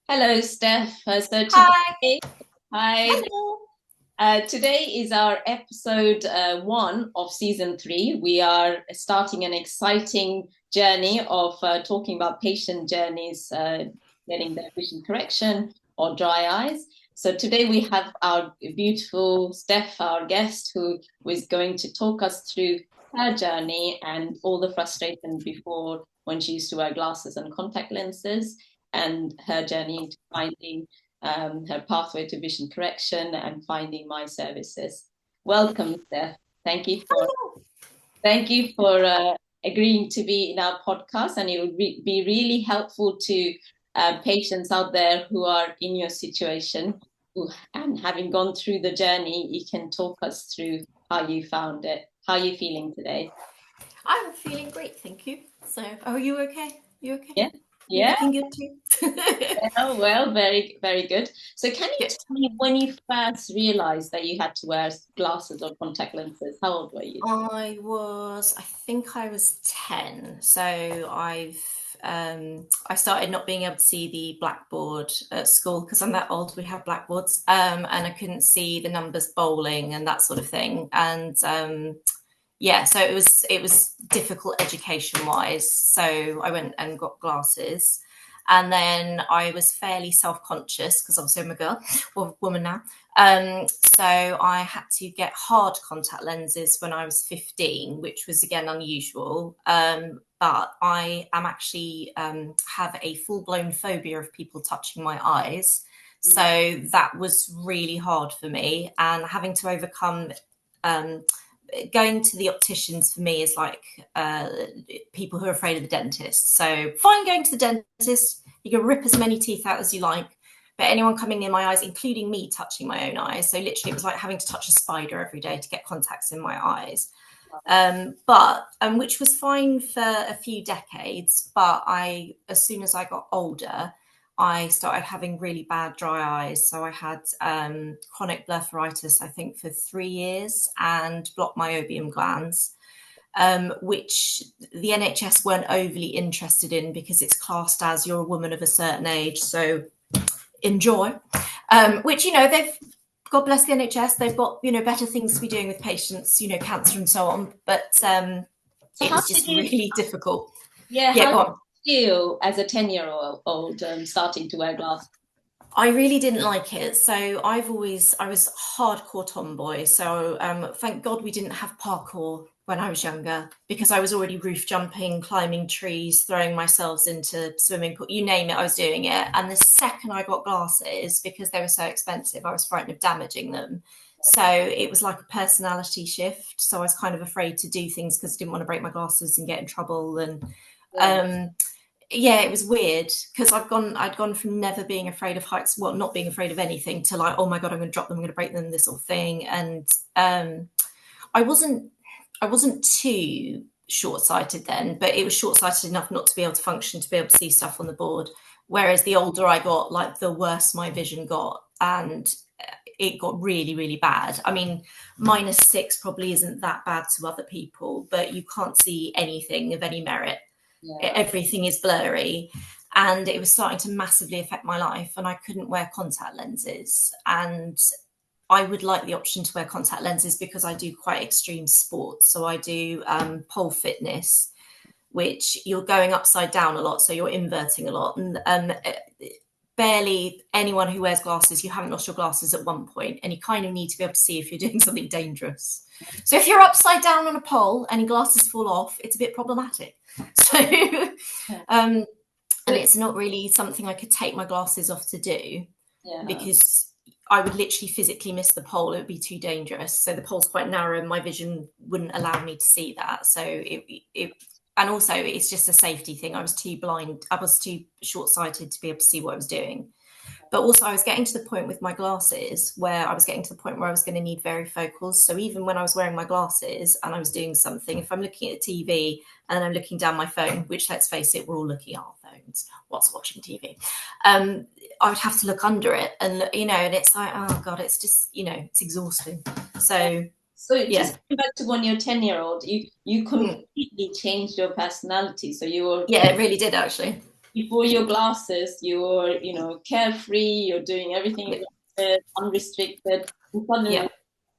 Hello, Steph. Hi. Hi. Hello. Today is our episode one of season three. We are starting an exciting journey of talking about patient journeys, getting their vision correction or dry eyes. So today we have our beautiful Steph, our guest, who is going to talk us through her journey and all the frustration before when she used to wear glasses and contact lenses, and her journey into finding her pathway to vision correction and finding my services. Welcome, Steph. Thank you for Hello. thank you for agreeing to be in our podcast, and it would be really helpful to patients out there who are in your situation, and having gone through the journey, you can talk us through how you found it. How are you feeling today? I'm feeling great, thank you. So, are you okay? You okay? Yeah, You yeah. looking good too? Oh, well, very, very good. So, can you Good. tell me when you first realized that you had to wear glasses or contact lenses? How old were you? I think I was 10. So I started not being able to see the blackboard at school because I'm that old. We have blackboards, and I couldn't see the numbers bowling and that sort of thing. And yeah, so it was difficult education wise. So I went and got glasses, and then I was fairly self conscious because obviously I'm a girl or woman now. So I had to get hard contact lenses when I was 15, which was again unusual. But I am actually have a full blown phobia of people touching my eyes. So that was really hard for me, and having to overcome um, going to the opticians for me is like people who are afraid of the dentist. So fine going to the dentist, you can rip as many teeth out as you like, but anyone coming near my eyes, including me touching my own eyes, so literally it was like having to touch a spider every day to get contacts in my eyes. But which was fine for a few decades, but as soon as I got older, I started having really bad dry eyes. So I had chronic blepharitis, I think, for 3 years and blocked myobium glands, which the NHS weren't overly interested in because it's classed as you're a woman of a certain age. So enjoy. Which, they've, God bless the NHS, they've got, better things to be doing with patients, cancer and so on. But So it how was did just you, really difficult. yeah, Yeah, how go did on. you feel as a 10-year-old starting to wear glasses? I really didn't like it. So I was hardcore tomboy. So thank God we didn't have parkour when I was younger because I was already roof jumping, climbing trees, throwing myself into swimming pool, you name it, I was doing it. And the second I got glasses, because they were so expensive, I was frightened of damaging them. So it was like a personality shift. So I was kind of afraid to do things because I didn't want to break my glasses and get in trouble. And Yeah, um, yeah, it was weird because I'd gone from never being afraid of heights, well, not being afraid of anything, to like, oh my God, I'm going to drop them, I'm going to break them, this sort of thing. And um, I wasn't, I wasn't too short-sighted then, but it was short-sighted enough not to be able to function, to be able to see stuff on the board. Whereas the older I got, like the worse my vision got, and it got really, really bad. I mean, -6 probably isn't that bad to other people, but you can't see anything of any merit. yeah, Everything is blurry, and it was starting to massively affect my life, and I couldn't wear contact lenses. And I would like the option to wear contact lenses because I do quite extreme sports. So I do pole fitness, which you're going upside down a lot, so you're inverting a lot. And barely anyone who wears glasses, you haven't lost your glasses at one point, and you kind of need to be able to see if you're doing something dangerous. So if you're upside down on a pole and your glasses fall off, it's a bit problematic. So, yeah. um, and So, it's not really something I could take my glasses off to do yeah, because I would literally physically miss the pole. It would be too dangerous. So the pole's quite narrow, and my vision wouldn't allow me to see that. So it and also it's just a safety thing. I was too blind. I was too short sighted to be able to see what I was doing. But also, I was getting to the point with my glasses where I was getting to the point where I was going to need varifocals. So even when I was wearing my glasses and I was doing something, if I'm looking at the TV and I'm looking down my phone, which let's face it, we're all looking at our phones whilst watching TV, I would have to look under it, and and it's like, oh God, it's just it's exhausting. yeah. So So yeah. just going back to when you're 10-year-old, you Mm. completely changed your personality. So you were Yeah, it really did actually. before your glasses, you're, you know, carefree, you're doing everything you wanted, unrestricted. And suddenly, Yeah.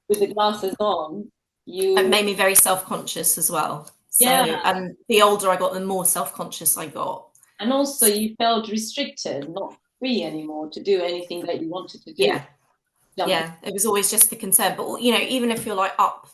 with the glasses on, It you, made me very self-conscious as well. So, yeah. and the older I got, the more self-conscious I got. And also you felt restricted, not free anymore to do anything that you wanted to do. Yeah. Jump. Yeah. It was always just the concern. But, you know, even if you're like up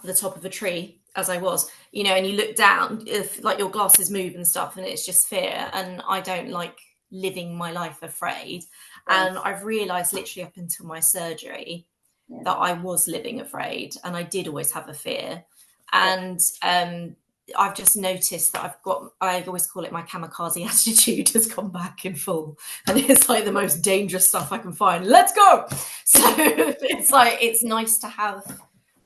the top of a tree, as I was, you know, and you look down, if like your glasses move and stuff, and it's just fear. And I don't like living my life afraid. Yeah. And I've realized literally up until my surgery Yeah. that I was living afraid, and I did always have a fear. Yeah. And I've just noticed that I always call it my kamikaze attitude has come back in full, and it's like the most dangerous stuff I can find. Let's go. So it's like, it's nice to have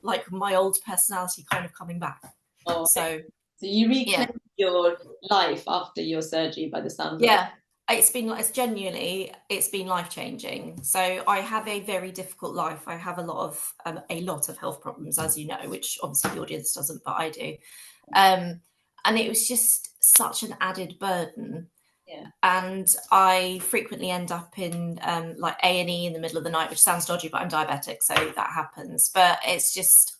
like my old personality kind of coming back. Oh, So you yeah, reclaimed your life after your surgery by the sounds of it. yeah, it's been life changing. So I have a very difficult life. I have a lot of health problems, as you know, which obviously the audience doesn't, but I do. And it was just such an added burden. Yeah. And I frequently end up in like A&E in the middle of the night, which sounds dodgy, but I'm diabetic, so that happens. But it's just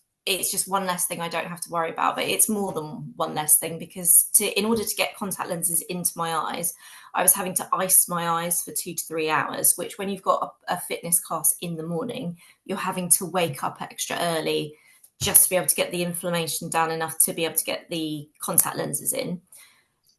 one less thing I don't have to worry about. But it's more than one less thing, because in order to get contact lenses into my eyes, I was having to ice my eyes for 2 to 3 hours, which when you've got a fitness class in the morning, you're having to wake up extra early just to be able to get the inflammation down enough to be able to get the contact lenses in.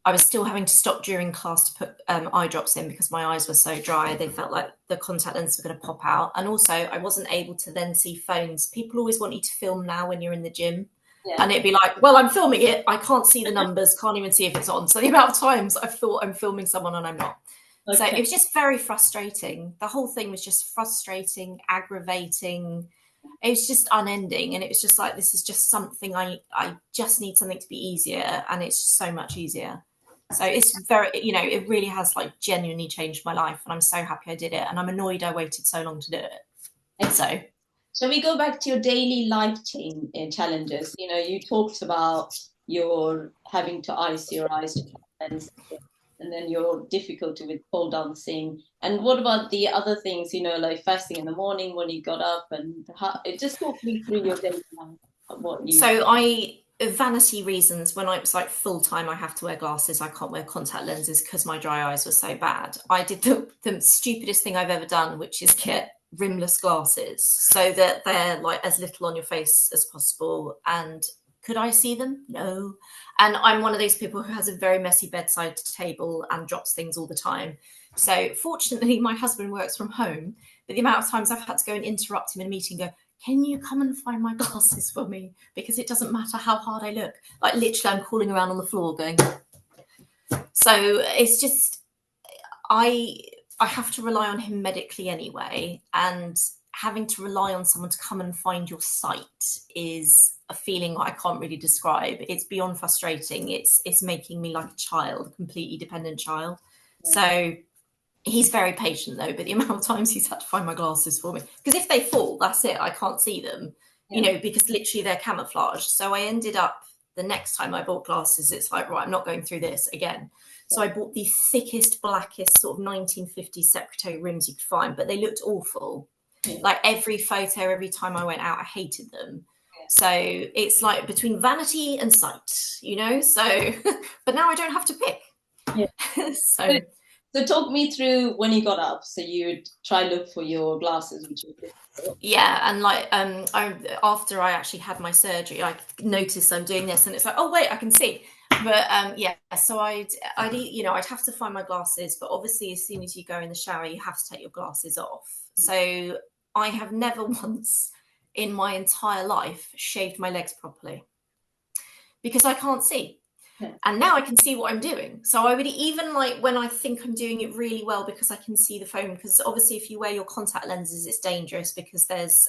I was still having to stop during class to put eye drops in because my eyes were so dry. They felt like the contact lenses were going to pop out. And also I wasn't able to then see phones. People always want you to film now when you're in the gym. Yeah. And it'd be like, well, I'm filming it. I can't see the numbers, can't even see if it's on. So the amount of times I've thought I'm filming someone and I'm not. Okay. So it was just very frustrating. The whole thing was just frustrating, aggravating. It was just unending. And it was just like, this is just something I just need something to be easier. And it's just so much easier. So it's very, you know, it really has like genuinely changed my life, and I'm so happy I did it, and I'm annoyed I waited so long to do it. So shall we go back to your daily life challenges? You know, you talked about your having to ice your eyes to cleanse, and then your difficulty with pole dancing. And what about the other things, you know, like fasting in the morning when you got up, and just talk me through your daily life. Vanity reasons, when I was like full time, I have to wear glasses. I can't wear contact lenses because my dry eyes were so bad. I did the stupidest thing I've ever done, which is get rimless glasses so that they're like as little on your face as possible. And could I see them? No. And I'm one of those people who has a very messy bedside table and drops things all the time. So fortunately, my husband works from home, but the amount of times I've had to go and interrupt him in a meeting and go, can you come and find my glasses for me? Because it doesn't matter how hard I look. Like literally I'm crawling around on the floor going. So it's just, I have to rely on him medically anyway. And having to rely on someone to come and find your sight is a feeling I can't really describe. It's beyond frustrating. It's making me like a child, a completely dependent child. Yeah. So he's very patient though, but the amount of times he's had to find my glasses for me, because if they fall, that's it. I can't see them, you know, because literally they're camouflaged. So I ended up, the next time I bought glasses, it's like, right, I'm not going through this again. So I bought the thickest, blackest sort of 1950s secretary rims you could find, but they looked awful. Yeah. Like every photo, every time I went out, I hated them. Yeah. So it's like between vanity and sight, you know, so, but now I don't have to pick. Yeah. So talk me through when you got up. So you'd try look for your glasses, which was difficult. Yeah, and like after I actually had my surgery, I noticed I'm doing this, and it's like, oh wait, I can see. But yeah, so I'd you know, I'd have to find my glasses, but obviously as soon as you go in the shower, you have to take your glasses off. Mm-hmm. So I have never once in my entire life shaved my legs properly because I can't see. And now I can see what I'm doing. So I would even like when I think I'm doing it really well because I can see the phone, because obviously if you wear your contact lenses, it's dangerous because there's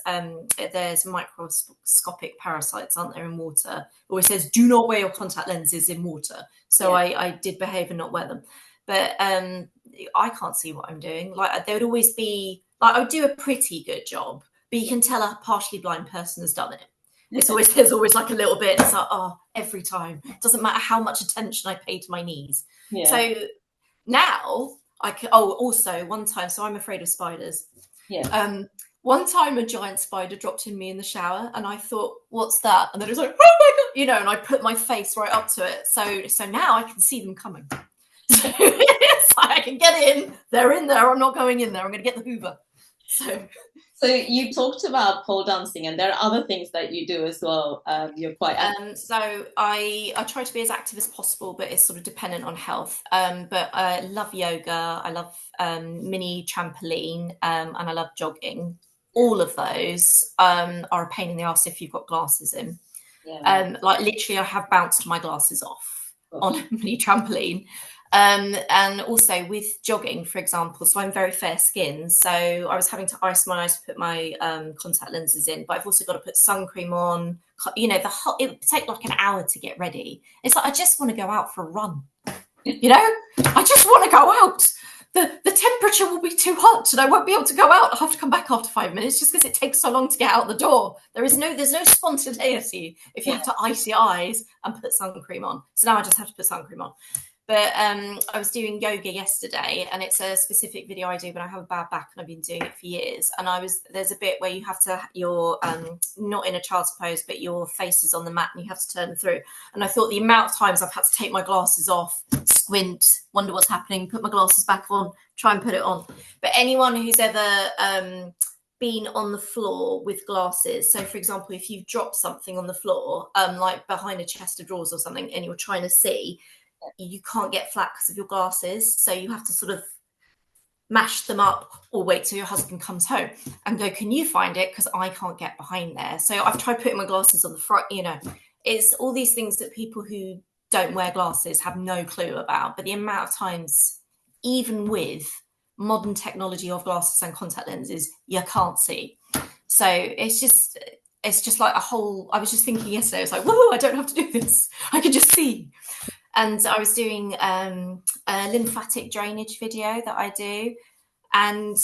microscopic parasites, aren't there, in water. It always says, do not wear your contact lenses in water. So yeah. I did behave and not wear them. But I can't see what I'm doing. Like there would always be, like I would do a pretty good job, but you can tell a partially blind person has done it. There's always like a little bit. It's like, oh, every time. It doesn't matter how much attention I pay to my knees. Yeah. So Now I can. Oh, also one time, so I'm afraid of spiders. Yeah. One time a giant spider dropped in me in the shower, and I thought, "What's that?" And then it was like, "Oh my god!" And I put my face right up to it. So now I can see them coming. So it's like I can get in. They're in there. I'm not going in there. I'm going to get the Hoover. So you talked about pole dancing, and there are other things that you do as well. You're quite active. So I try to be as active as possible, but it's sort of dependent on health. But I love yoga. I love mini trampoline, and I love jogging. All of those are a pain in the ass if you've got glasses in. Yeah. Like literally, I have bounced my glasses off on a mini trampoline. And also with jogging, for example, so I'm very fair skinned, so I was having to ice my eyes to put my contact lenses in, but I've also got to put sun cream on. It would take like an hour to get ready. It's like I just want to go out for a run. I just want to go out. The temperature will be too hot and I won't be able to go out. I'll have to come back after 5 minutes just because it takes so long to get out the door. There's no spontaneity if you have to ice your eyes and put sun cream on. So now I just have to put sun cream on. But I was doing yoga yesterday, and it's a specific video I do, but I have a bad back and I've been doing it for years. And there's a bit where you have to, you're not in a child's pose, but your face is on the mat and you have to turn through. And I thought the amount of times I've had to take my glasses off, squint, wonder what's happening, put my glasses back on, try and put it on. But anyone who's ever been on the floor with glasses, so for example, if you've dropped something on the floor, like behind a chest of drawers or something, and you're trying to see, you can't get flat because of your glasses, so you have to sort of mash them up or wait till your husband comes home and go, can you find it, because I can't get behind there. So I've tried putting my glasses on the front. It's all these things that people who don't wear glasses have no clue about, but the amount of times, even with modern technology of glasses and contact lenses, you can't see. So it's just like a whole, I was just thinking yesterday, I was like, whoa, I don't have to do this, I can just see. And I was doing a lymphatic drainage video that I do. And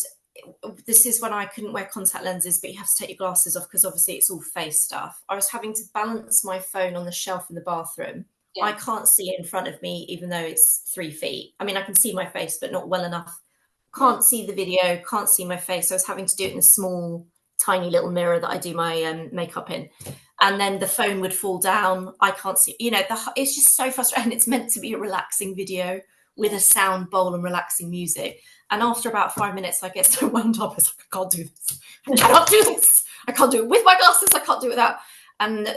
this is when I couldn't wear contact lenses, but you have to take your glasses off because obviously it's all face stuff. I was having to balance my phone on the shelf in the bathroom. Yeah. I can't see it in front of me, even though it's 3 feet. I mean, I can see my face, but not well enough. Can't see the video, can't see my face. So I was having to do it in a small, tiny little mirror that I do my makeup in. And then the phone would fall down. I can't see, it's just so frustrating. It's meant to be a relaxing video with a sound bowl and relaxing music. And after about 5 minutes, I get so wound up. It's like, I can't do this. I cannot do this. I can't do it with my glasses. I can't do it without. And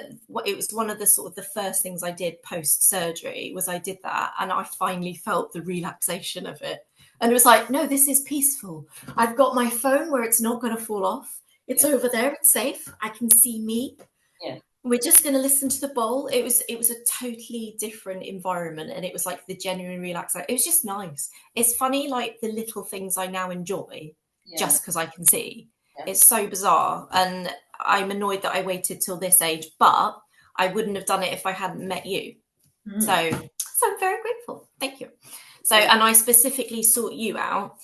it was one of the sort of the first things I did post-surgery was I did that. And I finally felt the relaxation of it. And it was like, no, this is peaceful. I've got my phone where it's not going to fall off. It's over there. It's safe. I can see me. Yeah. We're just going to listen to the bowl. It was a totally different environment, and it was like the genuine relaxation. It was just nice. It's funny, like the little things I now enjoy just because I can see. Yeah. It's so bizarre, and I'm annoyed that I waited till this age, but I wouldn't have done it if I hadn't met you. So I'm very grateful. Thank you. So, and I specifically sought you out.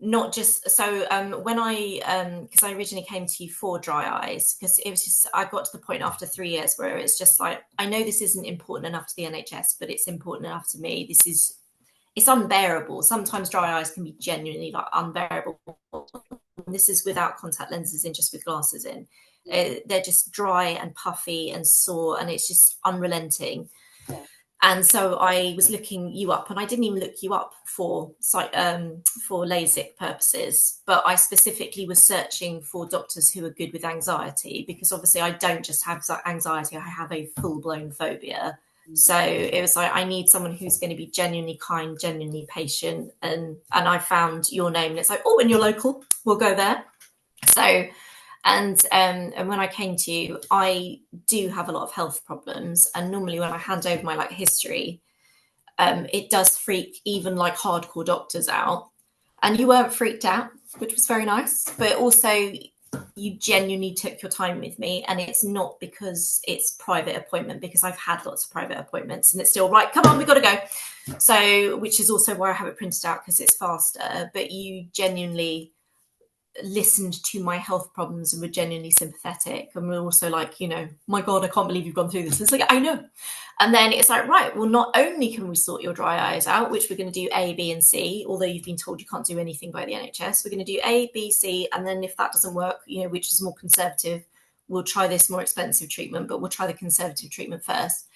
Not just so when because I originally came to you for dry eyes, because it was just I got to the point after 3 years where it's just like, I know this isn't important enough to the NHS, but it's important enough to me. It's unbearable. Sometimes dry eyes can be genuinely like unbearable. And this is without contact lenses in, just with glasses in. They're just dry and puffy and sore, and it's just unrelenting. And so I was looking you up, and I didn't even look you up for LASIK purposes, but I specifically was searching for doctors who are good with anxiety, because obviously I don't just have anxiety, I have a full-blown phobia. So it was like, I need someone who's going to be genuinely kind, genuinely patient. And I found your name, and it's like, oh, and you're local, we'll go there. So and when I came to you, I do have a lot of health problems. And normally when I hand over my history, it does freak even like hardcore doctors out. And you weren't freaked out, which was very nice. But also you genuinely took your time with me. And it's not because it's private appointment, because I've had lots of private appointments and it's still right, come on, we got to go. So, which is also why I have it printed out, because it's faster. But you genuinely listened to my health problems and were genuinely sympathetic, and were also like, you know, my God, I can't believe you've gone through this. It's like, I know. And then it's like, right, well, not only can we sort your dry eyes out, which we're going to do A, B, and C, although you've been told you can't do anything by the NHS, we're going to do A, B, C, and then if that doesn't work, you know, which is more conservative, we'll try this more expensive treatment, but we'll try the conservative treatment first.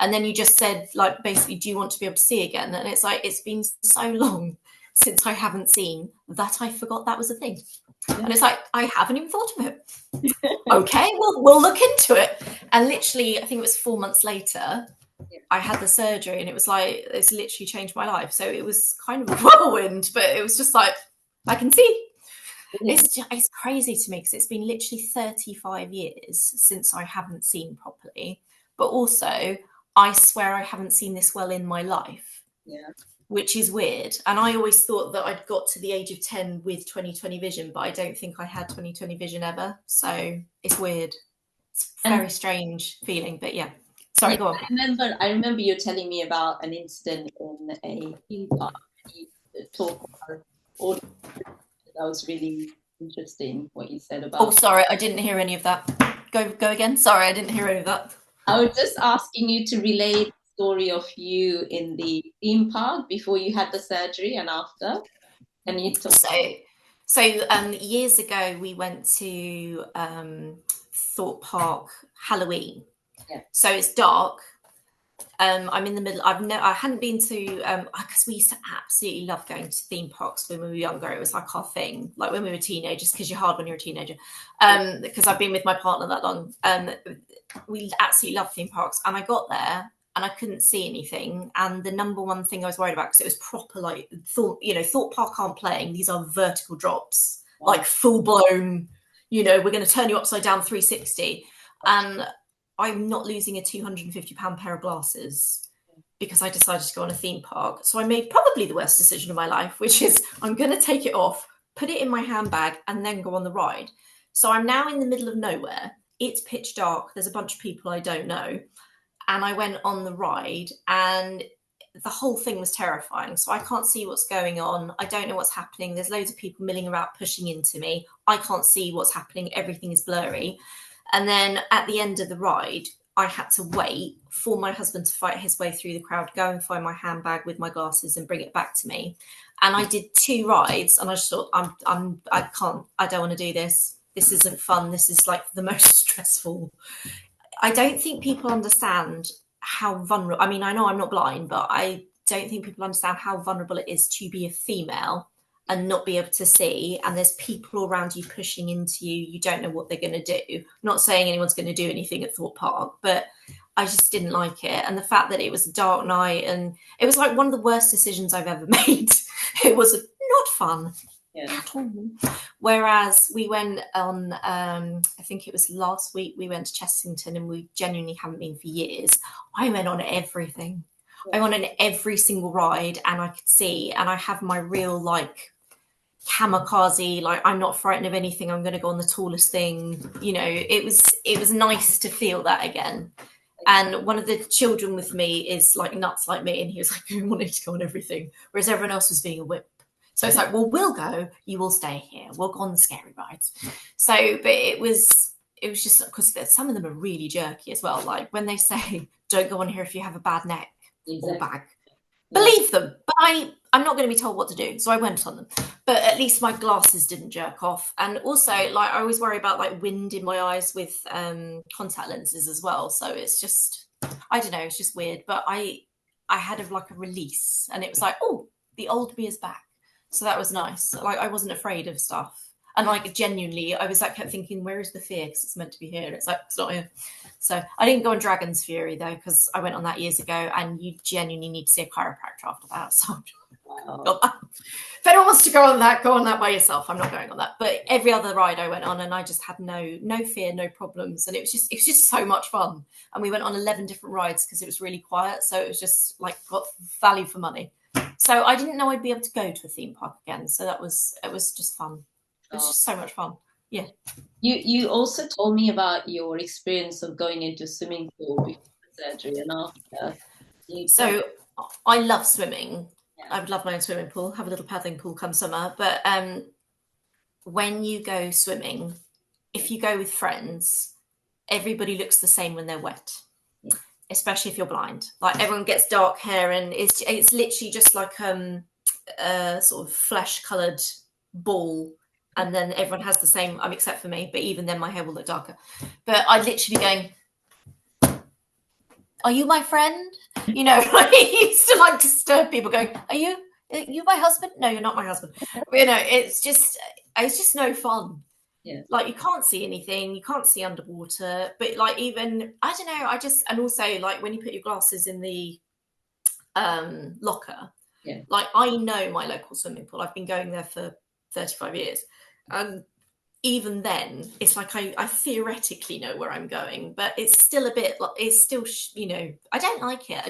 And then you just said, like, basically, do you want to be able to see again? And it's like, it's been so long since I haven't seen that I forgot that was a thing. Yeah. And it's like, I haven't even thought of it. Okay, we'll look into it. And literally, I think it was 4 months later, I had the surgery, and it was like, it's literally changed my life. So it was kind of a whirlwind, but it was just like, I can see. It's crazy to me because it's been literally 35 years since I haven't seen properly. But also, I swear I haven't seen this well in my life. Yeah. Which is weird. And I always thought that I'd got to the age of 10 with 20/20 vision, but I don't think I had 20/20 vision ever. So it's weird. It's a very strange feeling, but yeah. Sorry, go on. I remember you telling me about an incident in a theme park. You talked about audio. That was really interesting what you said about. Oh, sorry, I didn't hear any of that. Go again. Sorry, I didn't hear any of that. I was just asking you to relate the story of you in the theme park before you had the surgery and after. And you talk. So years ago we went to Thorpe Park Halloween. Yeah. So it's dark. I'm in the middle. I hadn't been to because we used to absolutely love going to theme parks when we were younger. It was like our thing, like when we were teenagers, because you're hard when you're a teenager. Because I've been with my partner that long. We absolutely love theme parks, and I got there and I couldn't see anything. And the number one thing I was worried about, because it was proper like Thorpe Park aren't playing. These are vertical drops, like full blown. You know, we're going to turn you upside down 360, and I'm not losing a £250 pair of glasses because I decided to go on a theme park. So I made probably the worst decision of my life, which is I'm going to take it off, put it in my handbag, and then go on the ride. So I'm now in the middle of nowhere. It's pitch dark. There's a bunch of people I don't know. And I went on the ride, and the whole thing was terrifying. So I can't see what's going on. I don't know what's happening. There's loads of people milling around, pushing into me. I can't see what's happening. Everything is blurry. And then at the end of the ride, I had to wait for my husband to fight his way through the crowd, go and find my handbag with my glasses and bring it back to me. And I did 2 rides, and I just thought, I don't want to do this. This isn't fun. This is like the most stressful. I don't think people understand how vulnerable. I mean, I know I'm not blind, but I don't think people understand how vulnerable it is to be a female and not be able to see, and there's people around you pushing into you. You don't know what they're going to do. I'm not saying anyone's going to do anything at Thorpe Park, but I just didn't like it. And the fact that it was a dark night, and it was like one of the worst decisions I've ever made. It was not fun at all. Whereas we went on, I think it was last week, we went to Chessington, and we genuinely haven't been for years. I went on everything. I went on every single ride, and I could see, and I have my real like kamikaze, like I'm not frightened of anything, I'm going to go on the tallest thing. You know, it was nice to feel that again. And one of the children with me is like nuts like me, and he was like, I wanted to go on everything, whereas everyone else was being a whip. So it's like, well, we'll go, you will stay here, we'll go on the scary rides. So but it was just because some of them are really jerky as well. Like when they say don't go on here if you have a bad neck or back, believe them. But I'm not going to be told what to do, so I went on them. But at least my glasses didn't jerk off. And also, like, I always worry about like wind in my eyes with contact lenses as well. So it's just, I don't know, it's just weird. But I had a release, and it was like, oh, the old me is back. So that was nice. Like I wasn't afraid of stuff. And like genuinely, I was like kept thinking, where is the fear? Because it's meant to be here. And it's like, it's not here. So I didn't go on Dragon's Fury though, because I went on that years ago, and you genuinely need to see a chiropractor after that. So if anyone wants to go on that by yourself. I'm not going on that. But every other ride I went on, and I just had no fear, no problems. And it was just so much fun. And we went on 11 different rides because it was really quiet. So it was just like got value for money. So I didn't know I'd be able to go to a theme park again. So it was just fun. It was just so much fun. Yeah. You also told me about your experience of going into a swimming pool before the surgery and after. So I love swimming. Yeah. I would love my own swimming pool, have a little paddling pool come summer. But when you go swimming, if you go with friends, everybody looks the same when they're wet, especially if you're blind. Like everyone gets dark hair, and it's literally just like a sort of flesh coloured ball, and then everyone has the same, except for me, but even then my hair will look darker. But I'd literally be going, are you my friend? You know, I used to like disturb people going, are you my husband? No, you're not my husband. You know, it's just no fun. Yeah. Like you can't see anything, you can't see underwater, but like even, I don't know, and also like when you put your glasses in the locker, like I know my local swimming pool, I've been going there for 35 years, and even then it's like I theoretically know where I'm going, but it's still a bit like, it's still, you know, I don't like it.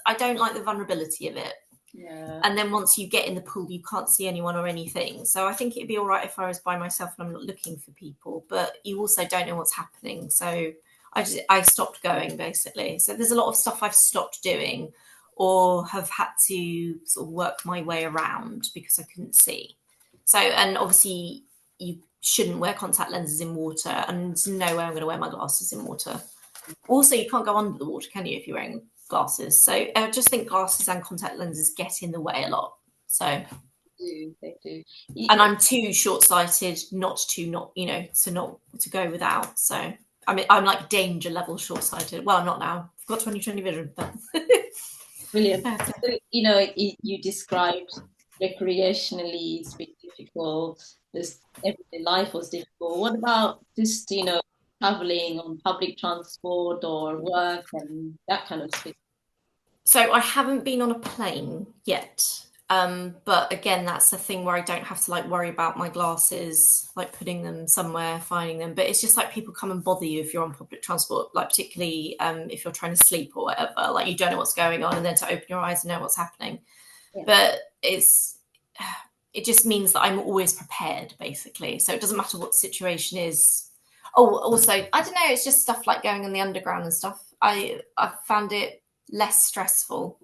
I don't like the vulnerability of it. Yeah. And then once you get in the pool, you can't see anyone or anything. So I think it'd be all right if I was by myself and I'm not looking for people, but you also don't know what's happening. So I stopped going, basically. So there's a lot of stuff I've stopped doing or have had to sort of work my way around because I couldn't see. So, and obviously you shouldn't wear contact lenses in water, and there's no way I'm going to wear my glasses in water. Also, you can't go under the water, can you, if you're wearing glasses? So I just think glasses and contact lenses get in the way a lot. So they do. And I'm too short-sighted not to go without. So I mean, I'm like danger level short-sighted. Well, not now. I've got 20/20 vision, but brilliant. So, you know, you described recreationally it's been difficult. This everyday life was difficult. What about just, you know, traveling on public transport or work and that kind of thing? So I haven't been on a plane yet. But again, that's the thing where I don't have to like worry about my glasses, like putting them somewhere, finding them. But it's just like people come and bother you if you're on public transport, like particularly if you're trying to sleep or whatever, like you don't know what's going on, and then to open your eyes and know what's happening. Yeah. But it just means that I'm always prepared, basically. So it doesn't matter what the situation is. Oh, also, I don't know, it's just stuff like going on the underground and stuff. I found it less stressful.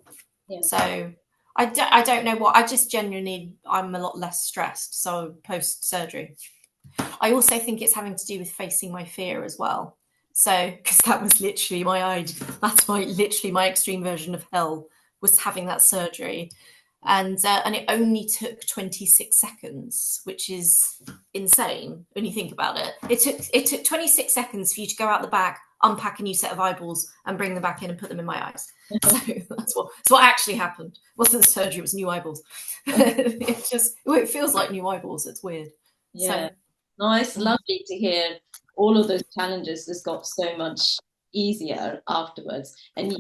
Yeah. So I don't know what, I just genuinely, I'm a lot less stressed. So post-surgery. I also think it's having to do with facing my fear as well. So, because that was literally literally my extreme version of hell, was having that surgery. And it only took 26 seconds, which is insane when you think about it. It took 26 seconds for you to go out the back, unpack a new set of eyeballs, and bring them back in and put them in my eyes. So that's what actually happened. It wasn't surgery; it was new eyeballs. It feels like new eyeballs. It's weird. Yeah, so, no, it's lovely to hear all of those challenges just got so much easier afterwards. And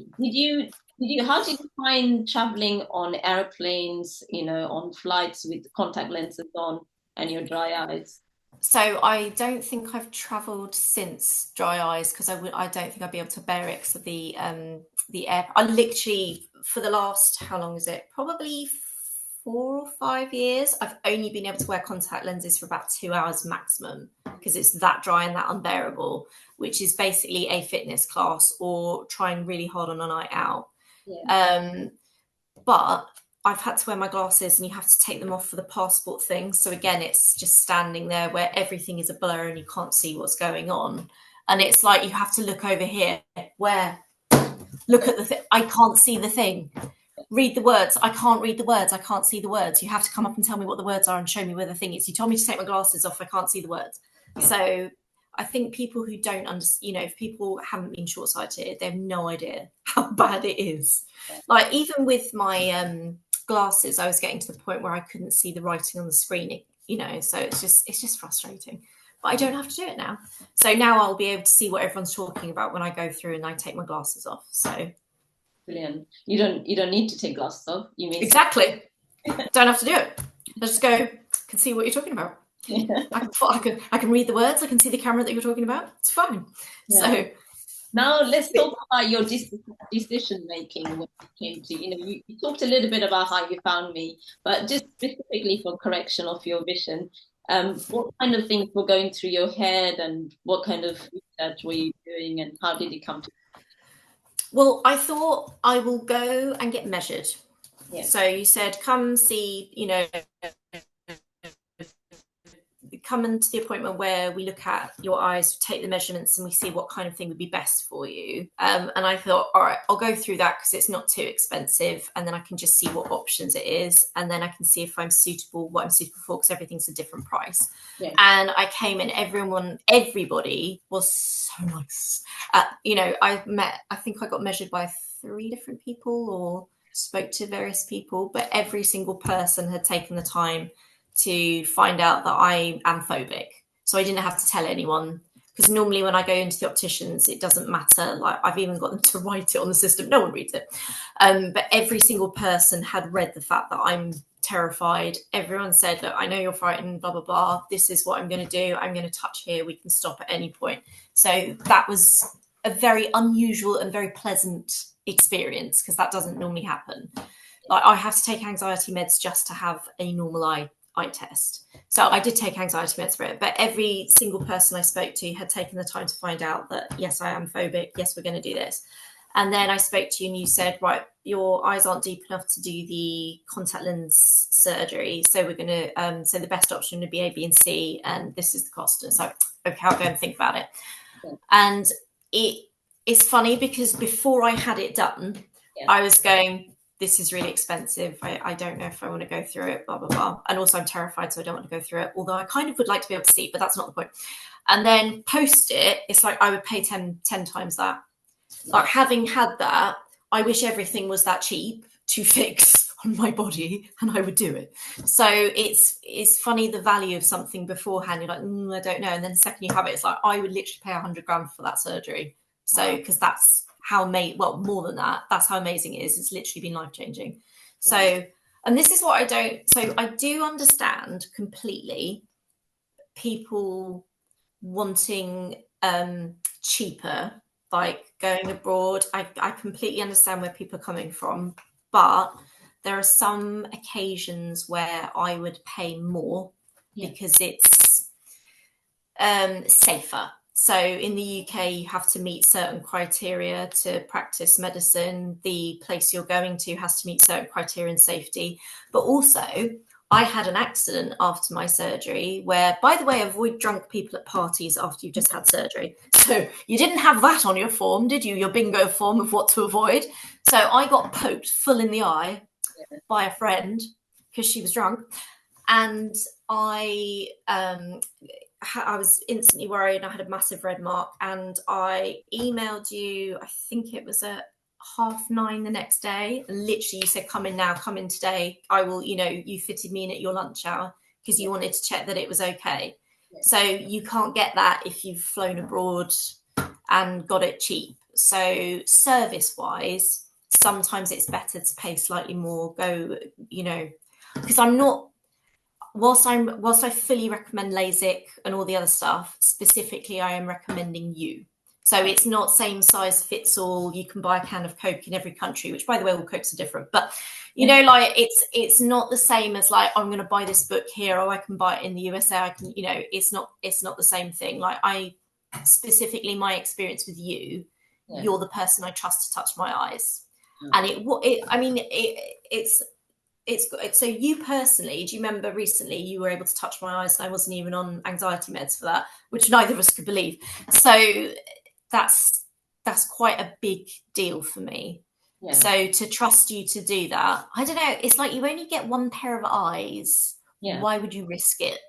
how did you find traveling on airplanes, you know, on flights with contact lenses on and your dry eyes? So I don't think I've travelled since dry eyes, because I don't think I'd be able to bear it because of the air. I literally, for the last, how long is it? Probably 4 or 5 years, I've only been able to wear contact lenses for about 2 hours maximum, because it's that dry and that unbearable, which is basically a fitness class or trying really hard on a night out. Yeah. But I've had to wear my glasses, and you have to take them off for the passport thing. So again, it's just standing there where everything is a blur and you can't see what's going on. And it's like you have to look over here, look at the thing. I can't see the thing. Read the words. I can't read the words. I can't see the words. You have to come up and tell me what the words are and show me where the thing is. You told me to take my glasses off. I can't see the words. So I think people who don't understand, you know, if people haven't been short-sighted, they have no idea how bad it is. Like even with my glasses, I was getting to the point where I couldn't see the writing on the screen, you know, so it's just frustrating. But I don't have to do it now. So now I'll be able to see what everyone's talking about when I go through and I take my glasses off. So brilliant. You don't need to take glasses off. You mean exactly. Don't have to do it. I just go, can see what you're talking about. Yeah. I can read the words. I can see the camera that you're talking about. It's fine. Yeah. So now let's talk about your decision making when it came to, you know, you talked a little bit about how you found me, but just specifically for correction of your vision, what kind of things were going through your head, and what kind of research were you doing, and how did it come to? Well, I thought I will go and get measured. Yeah. So you said, come see, you know, come into the appointment where we look at your eyes, take the measurements, and we see what kind of thing would be best for you. And I thought, all right, I'll go through that because it's not too expensive, and then I can just see what options it is, and then I can see if I'm suitable, what I'm suitable for, because everything's a different price. Yeah. And I came in, everybody was so nice. I think I got measured by 3 different people or spoke to various people, but every single person had taken the time to find out that I am phobic. So I didn't have to tell anyone, because normally when I go into the opticians, it doesn't matter. Like, I've even got them to write it on the system. No one reads it. But every single person had read the fact that I'm terrified. Everyone said, look, I know you're frightened, blah, blah, blah. This is what I'm going to do. I'm going to touch here. We can stop at any point. So that was a very unusual and very pleasant experience, because that doesn't normally happen. Like, I have to take anxiety meds just to have a normal eye test. So I did take anxiety meds for it, but every single person I spoke to had taken the time to find out that, yes, I am phobic. Yes, we're going to do this. And then I spoke to you and you said, right, your eyes aren't deep enough to do the contact lens surgery. So we're going to, so the best option would be A, B, and C. And this is the cost. And so, okay, I'll go and think about it. Yeah. And it's funny because before I had it done, I was going, this is really expensive. I don't know if I want to go through it, blah, blah, blah. And also I'm terrified, so I don't want to go through it. Although I kind of would like to be able to see, but that's not the point. And then post it, it's like I would pay 10 times that. Like, having had that, I wish everything was that cheap to fix on my body, and I would do it. So it's funny, the value of something beforehand. You're like, I don't know. And then the second you have it, it's like, I would literally pay 100 grand for that surgery. So, because that's how more than that, that's how amazing it is. It's literally been life-changing. So, and this is what I do understand completely people wanting cheaper, like going abroad. I completely understand where people are coming from, but there are some occasions where I would pay more because it's safer. So in the UK, you have to meet certain criteria to practice medicine. The place you're going to has to meet certain criteria in safety. But also, I had an accident after my surgery where, by the way, avoid drunk people at parties after you've just had surgery. So you didn't have that on your form, did you? Your bingo form of what to avoid. So I got poked full in the eye by a friend because she was drunk. And I was instantly worried. I had a massive red mark, and I emailed you, I think it was at 9:30 the next day, and literally you said, come in now, come in today. I will, you fitted me in at your lunch hour because you wanted to check that it was okay. So you can't get that if you've flown abroad and got it cheap. So service wise, sometimes it's better to pay slightly more, because I'm not, whilst I fully recommend LASIK and all the other stuff, specifically I am recommending you. So it's not same size fits all. You can buy a can of Coke in every country, which, by the way, all Cokes are different. But like it's not the same as like, I'm going to buy this book here, or I can buy it in the USA. I can, it's not the same thing. Like, I specifically, my experience with you, you're the person I trust to touch my eyes, and it's so you personally, do you remember recently you were able to touch my eyes and I wasn't even on anxiety meds for that, which neither of us could believe. So that's quite a big deal for me. Yeah. So to trust you to do that, I don't know, it's like you only get one pair of eyes. Yeah. Why would you risk it?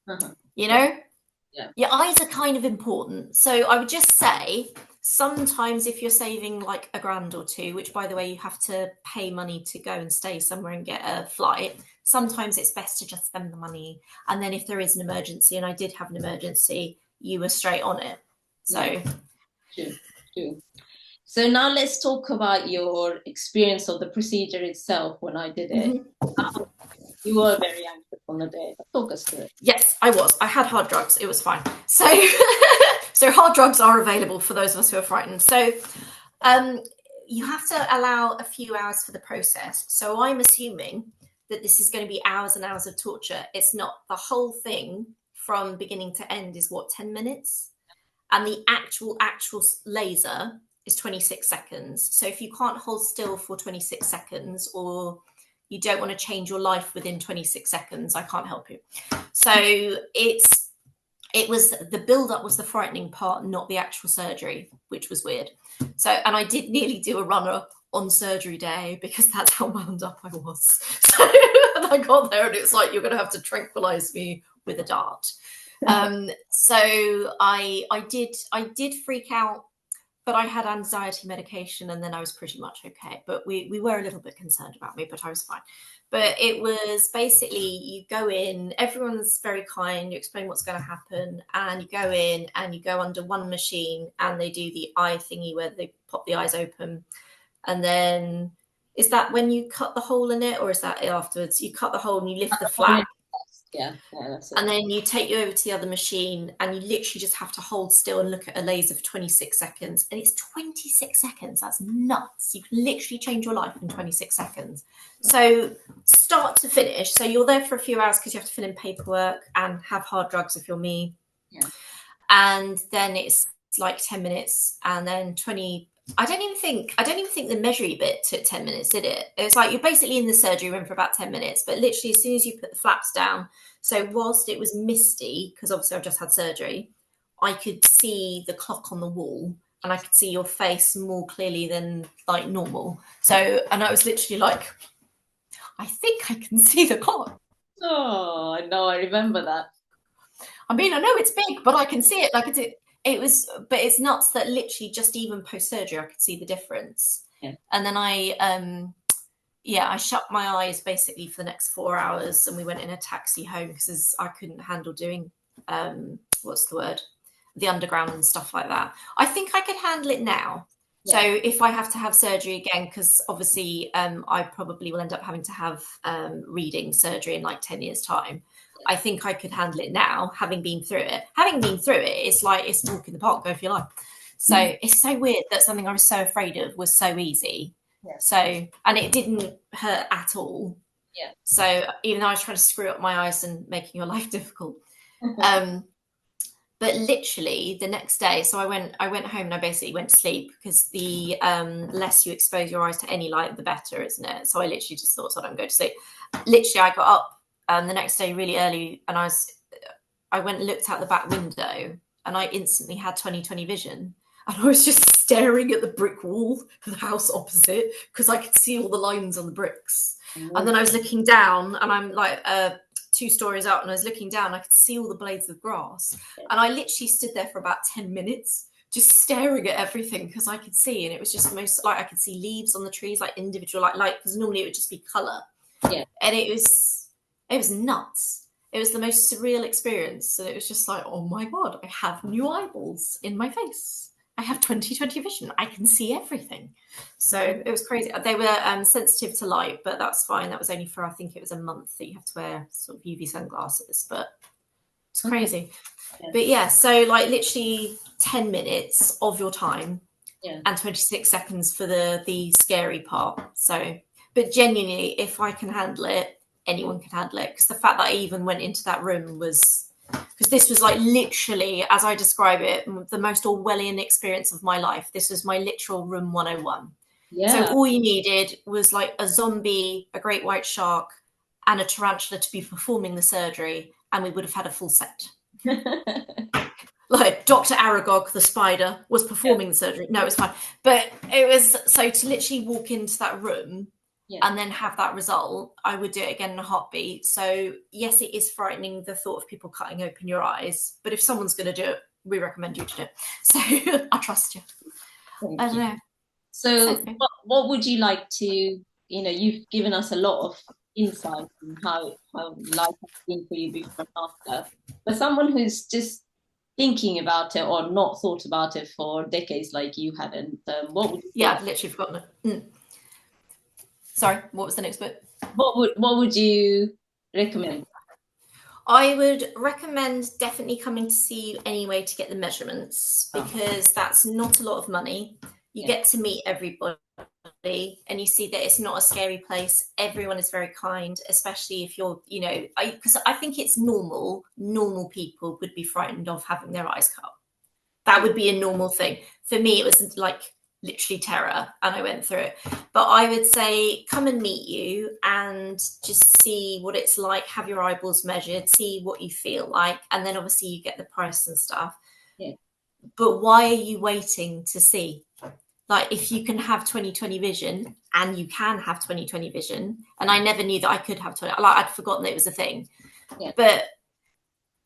Uh-huh. Yeah. Your eyes are kind of important. So I would just say, sometimes if you're saving like £1,000 or £2, which, by the way, you have to pay money to go and stay somewhere and get a flight, sometimes it's best to just spend the money. And then if there is an emergency, and I did have an emergency, you were straight on it. So True. So now let's talk about your experience of the procedure itself when I did it. Mm-hmm. You were very anxious on the day. Talk us through it. Yes, I was. I had hard drugs. It was fine. So so hard drugs are available for those of us who are frightened. So you have to allow a few hours for the process. So I'm assuming that this is going to be hours and hours of torture. It's not. The whole thing from beginning to end is 10 minutes? And the actual laser is 26 seconds. So if you can't hold still for 26 seconds, or you don't want to change your life within 26 seconds, I can't help you. So it's it was the build-up was the frightening part, not the actual surgery, which was weird. So, and I did nearly do a runner on surgery day because that's how wound up I was. So, and I got there and it's like, you're going to have to tranquilize me with a dart. So I did freak out, but I had anxiety medication and then I was pretty much okay. But we were a little bit concerned about me, but I was fine. But it was basically, you go in, everyone's very kind, you explain what's going to happen, and you go in and you go under one machine and they do the eye thingy where they pop the eyes open. And then, is that when you cut the hole in it, or is that afterwards? You cut the hole and you lift the flap. Yeah, that's it. And then you take you over to the other machine and you literally just have to hold still and look at a laser for 26 seconds. And it's 26 seconds. That's nuts. You can literally change your life in 26 seconds. So start to finish. So you're there for a few hours because you have to fill in paperwork and have hard drugs if you're me. Yeah. And then it's like 10 minutes and then 20. I don't even think the measuring bit took 10 minutes, did it? It was like you're basically in the surgery room for about 10 minutes, but literally as soon as you put the flaps down, so whilst it was misty, because obviously I've just had surgery, I could see the clock on the wall and I could see your face more clearly than like normal. So, and I was literally like, I think I can see the clock. Oh, no, I remember that. I mean, I know it's big, but I can see it. Like it was, but it's nuts that literally just even post-surgery, I could see the difference. Yeah. And then I shut my eyes basically for the next 4 hours and we went in a taxi home because I couldn't handle doing, the underground and stuff like that. I think I could handle it now. Yeah. So if I have to have surgery again, because obviously I probably will end up having to have reading surgery in like 10 years time. I think I could handle it now, having been through it. It's like, it's a walk in the park, go for your life. So It's so weird that something I was so afraid of was so easy. Yeah. So, and it didn't hurt at all. Yeah. So even though I was trying to screw up my eyes and making your life difficult. But literally the next day, so I went home and I basically went to sleep because the less you expose your eyes to any light, the better, isn't it? So I literally just thought, so I don't go to sleep. Literally, I got up the next day really early and I went and looked out the back window and I instantly had 20/20 vision. And I was just staring at the brick wall of the house opposite because I could see all the lines on the bricks. Mm-hmm. And then I was looking down and I'm like 2 stories up and I was looking down, I could see all the blades of grass. And I literally stood there for about 10 minutes just staring at everything because I could see. And it was just the most, like I could see leaves on the trees, like individual, like because normally it would just be colour. Yeah. And it was nuts. It was the most surreal experience. So it was just like, oh my God, I have new eyeballs in my face. I have 20/20 vision. I can see everything. So it was crazy. They were sensitive to light, but that's fine. That was only for, I think it was a month that you have to wear sort of UV sunglasses, but it's crazy. Yeah. But yeah, so like literally 10 minutes of your time and 26 seconds for the scary part. So, but genuinely, if I can handle it, anyone can handle it. Because the fact that I even went into that room was, because this was like literally, as I describe it, the most Orwellian experience of my life. This was my literal room 101. Yeah. So all you needed was like a zombie, a great white shark, and a tarantula to be performing the surgery, and we would have had a full set. Like Dr. Aragog, the spider, was performing the surgery. No, it was fine. But it was, so to literally walk into that room and then have that result, I would do it again in a heartbeat. So yes, it is frightening, the thought of people cutting open your eyes. But if someone's going to do it, we recommend you to do it. So I trust you. I don't know. So what would you like to, you've given us a lot of insight on how life has been for you before and after. But someone who's just thinking about it or not thought about it for decades like you hadn't, what would you say? I've literally forgotten it. Sorry, what was the next bit? What would you recommend? I would recommend definitely coming to see you anyway to get the measurements, because that's not a lot of money. You get to meet everybody and you see that it's not a scary place. Everyone is very kind, especially if you're, because I think it's normal people would be frightened of having their eyes cut. That would be a normal thing. For me, it was like literally terror, and I went through it. But I would say come and meet you and just see what it's like, have your eyeballs measured, see what you feel like, and then obviously you get the price and stuff. Yeah. But why are you waiting to see? Like, if you can have 20/20 vision, and you can have 20/20 vision, and I never knew that I could have 20, like I'd forgotten it was a thing. Yeah. But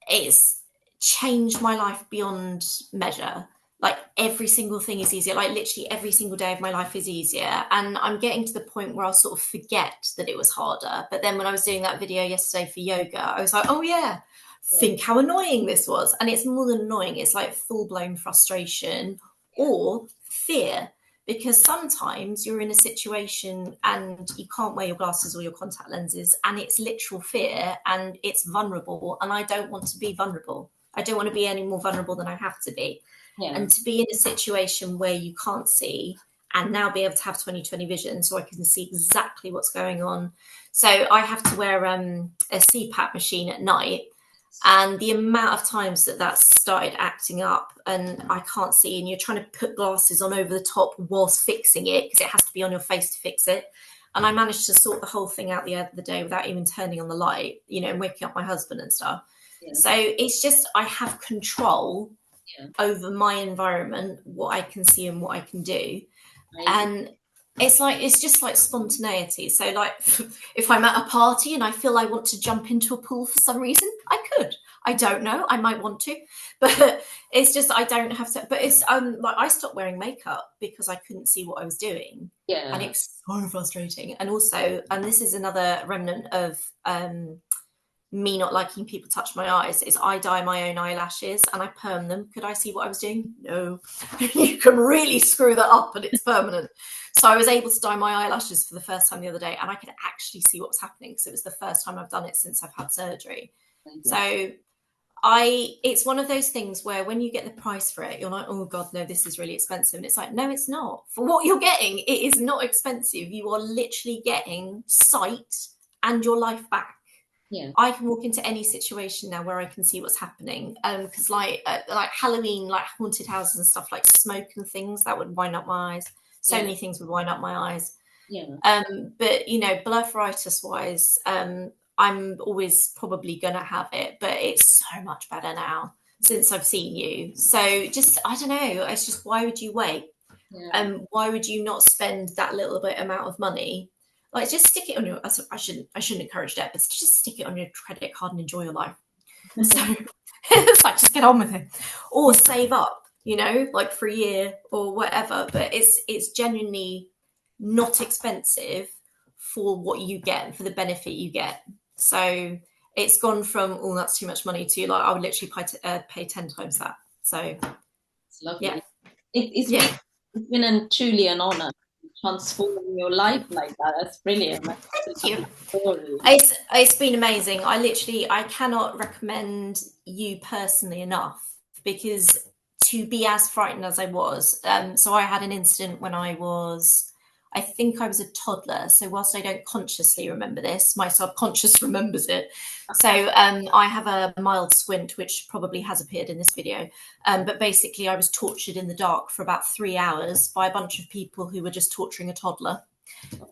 it's changed my life beyond measure. Like, every single thing is easier. Like, literally every single day of my life is easier. And I'm getting to the point where I'll sort of forget that it was harder. But then when I was doing that video yesterday for yoga, I was like, oh yeah, think how annoying this was. And it's more than annoying. It's like full-blown frustration or fear. Because sometimes you're in a situation and you can't wear your glasses or your contact lenses, and it's literal fear and it's vulnerable. And I don't want to be vulnerable. I don't want to be any more vulnerable than I have to be. Yeah. And to be in a situation where you can't see and now be able to have 20/20 vision so I can see exactly what's going on. So I have to wear a CPAP machine at night. And the amount of times that's started acting up and I can't see, and you're trying to put glasses on over the top whilst fixing it because it has to be on your face to fix it. And I managed to sort the whole thing out the other day without even turning on the light, you know, and waking up my husband and stuff. Yeah. So it's just, I have control over my environment, what I can see and what I can do. Right. And it's just like spontaneity. So like if I'm at a party and I feel I want to jump into a pool for some reason, I could. I don't know. I might want to, but it's just, I don't have to. But it's like I stopped wearing makeup because I couldn't see what I was doing. Yeah. And it's so frustrating. And also, and this is another remnant of me not liking people touch my eyes, is I dye my own eyelashes and I perm them. Could I see what I was doing? No. You can really screw that up and it's permanent. So I was able to dye my eyelashes for the first time the other day and I could actually see what was happening because it was the first time I've done it since I've had surgery. So it's one of those things where when you get the price for it, you're like, oh God, no, this is really expensive. And it's like, no, it's not. For what you're getting, it is not expensive. You are literally getting sight and your life back. Yeah, I can walk into any situation now where I can see what's happening. Because like Halloween, like haunted houses and stuff, like smoke and things that would wind up my eyes. So many things would wind up my eyes. Yeah. But you know, blepharitis wise, I'm always probably gonna have it, but it's so much better now since I've seen you. So just, I don't know. It's just, why would you wait? Yeah. Why would you not spend that little bit amount of money? Like, just stick it on your, I shouldn't encourage that, but just stick it on your credit card and enjoy your life. So it's like, just get on with it. Or save up, you know, like for a year or whatever. But it's genuinely not expensive for what you get, for the benefit you get. So it's gone from, oh, that's too much money, to like, I would literally pay 10 times that. So it's lovely. Yeah. It's been truly an honor transforming your life like that. That's brilliant. Thank you. It's been amazing. I cannot recommend you personally enough, because to be as frightened as I was, so I had an incident when I think I was a toddler. So whilst I don't consciously remember this, my subconscious remembers it. So I have a mild squint, which probably has appeared in this video. But basically I was tortured in the dark for about 3 hours by a bunch of people who were just torturing a toddler.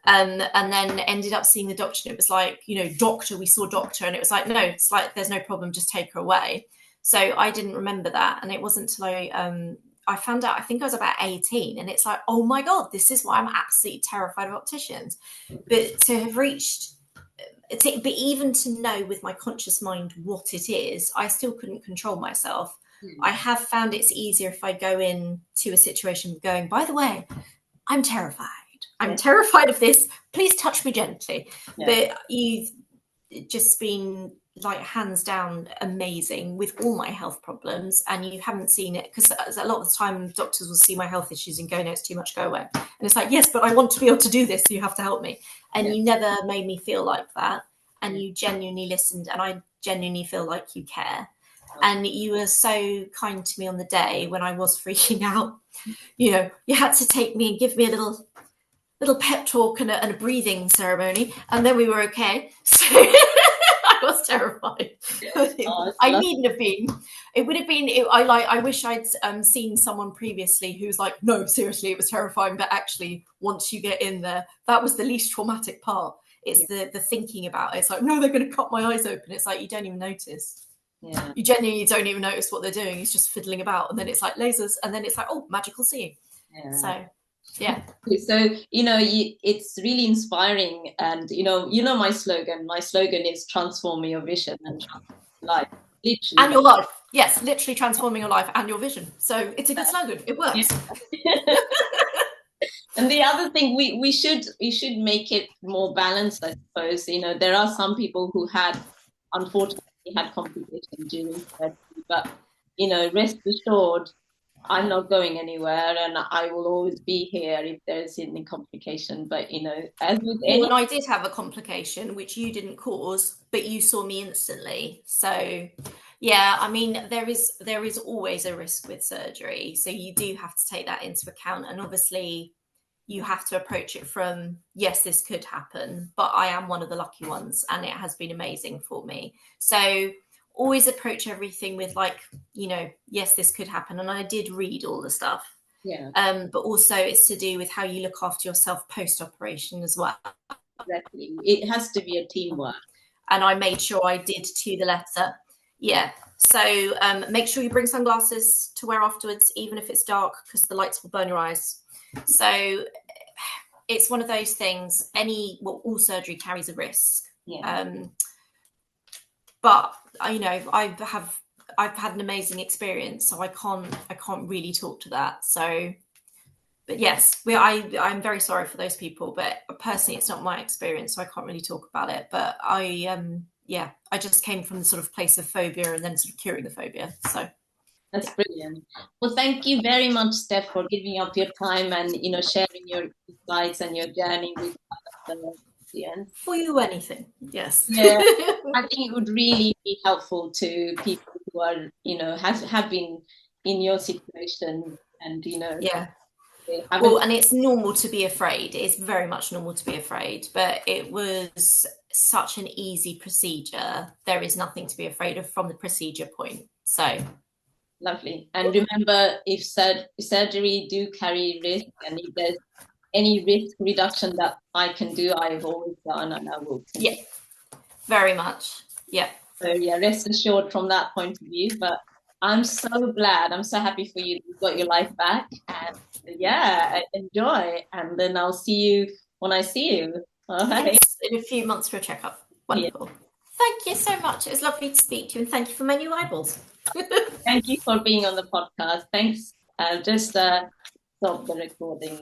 And then ended up seeing the doctor, and it was like, you know, doctor, we saw doctor. And it was like, no, it's like, there's no problem, just take her away. So I didn't remember that. And it wasn't until I found out, I think I was about 18, and it's like, oh my God, this is why I'm absolutely terrified of opticians. But to have reached, but even to know with my conscious mind what it is, I still couldn't control myself. I have found it's easier if I go into a situation going, by the way, I'm terrified. I'm terrified of this. Please touch me gently. Yeah. But you've just been like hands down amazing with all my health problems, and you haven't seen it, because a lot of the time doctors will see my health issues and go, no, it's too much, go away. And it's like, yes, but I want to be able to do this, so you have to help me. And you never made me feel like that, and you genuinely listened, and I genuinely feel like you care. And you were so kind to me on the day when I was freaking out. You know, you had to take me and give me a little pep talk and a breathing ceremony, and then we were okay. So I was was terrified. I needn't have been. It would have been. I wish I'd seen someone previously who was like, no, seriously, it was terrifying. But actually, once you get in there, that was the least traumatic part. It's the thinking about it. It's like, no, they're going to cut my eyes open. It's like you don't even notice. Yeah. You genuinely don't even notice what they're doing. It's just fiddling about, and then it's like lasers, and then it's like, oh, magical seeing. Yeah. So. Yeah. So, it's really inspiring. And, my slogan. My slogan is transform your vision and transform your life. Literally. And your life. Yes, literally transforming your life and your vision. So it's a good slogan. It works. Yeah. And the other thing, we should make it more balanced, I suppose. There are some people who unfortunately had complications during surgery, but, rest assured, I'm not going anywhere, and I will always be here if there's any complication. But as with any, and I did have a complication which you didn't cause, but you saw me instantly. So, yeah, I mean, there is always a risk with surgery, so you do have to take that into account. And obviously, you have to approach it from, yes, this could happen, but I am one of the lucky ones, and it has been amazing for me. So. Always approach everything with yes, this could happen. And I did read all the stuff. Yeah. But also it's to do with how you look after yourself post-operation as well. Exactly. It has to be a teamwork. And I made sure I did to the letter. Yeah. So make sure you bring sunglasses to wear afterwards, even if it's dark, because the lights will burn your eyes. So it's one of those things. All surgery carries a risk. Yeah. But I've had an amazing experience, so I can't really talk to that. So, but yes, I'm very sorry for those people. But personally, it's not my experience, so I can't really talk about it. But I just came from the sort of place of phobia and then sort of curing the phobia. So that's brilliant. Well, thank you very much, Steph, for giving up your time and sharing your insights and your journey with us. For you, anything. Yes. Yeah. I think it would really be helpful to people who are, have been in your situation and, Yeah. Well, and it's normal to be afraid. It's very much normal to be afraid, but it was such an easy procedure. There is nothing to be afraid of from the procedure point. So. Lovely. And remember, if surgery do carry risk, and if there's any risk reduction that I can do, I've always done, and I will. Yeah, very much. Yeah. So yeah, rest assured from that point of view. But I'm so glad. I'm so happy for you. You've got your life back, and yeah, enjoy. And then I'll see you when I see you. All right. Yes, in a few months for a checkup. Wonderful. Yeah. Thank you so much. It was lovely to speak to you, and thank you for my new eyeballs. Thank you for being on the podcast. Thanks. Just stop the recording.